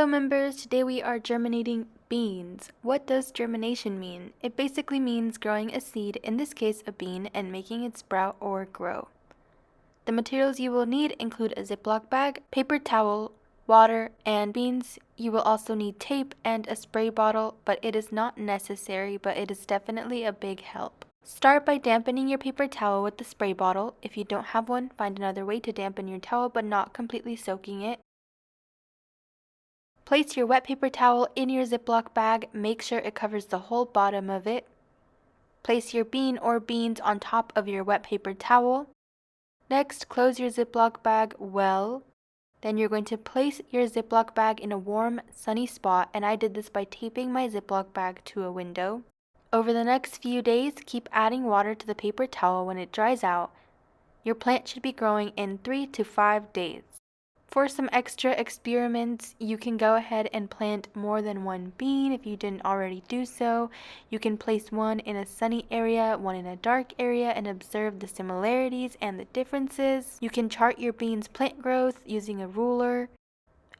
Hello members, today we are germinating beans. What does germination mean? It basically means growing a seed, in this case a bean, and making it sprout or grow. The materials you will need include a Ziploc bag, paper towel, water, and beans. You will also need tape and a spray bottle, but it is not necessary, but it is definitely a big help. Start by dampening your paper towel with the spray bottle. If you don't have one, find another way to dampen your towel but not completely soaking it. Place your wet paper towel in your Ziploc bag. Make sure it covers the whole bottom of it. Place your bean or beans on top of your wet paper towel. Next, close your Ziploc bag well. Then you're going to place your Ziploc bag in a warm, sunny spot, and I did this by taping my Ziploc bag to a window. Over the next few days, keep adding water to the paper towel when it dries out. Your plant should be growing in 3 to 5 days. For some extra experiments, you can go ahead and plant more than one bean if you didn't already do so. You can place one in a sunny area, one in a dark area, and observe the similarities and the differences. You can chart your bean's plant growth using a ruler.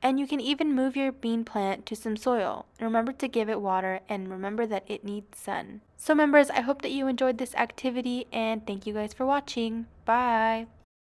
And you can even move your bean plant to some soil. Remember to give it water and remember that it needs sun. So members, I hope that you enjoyed this activity and thank you guys for watching. Bye!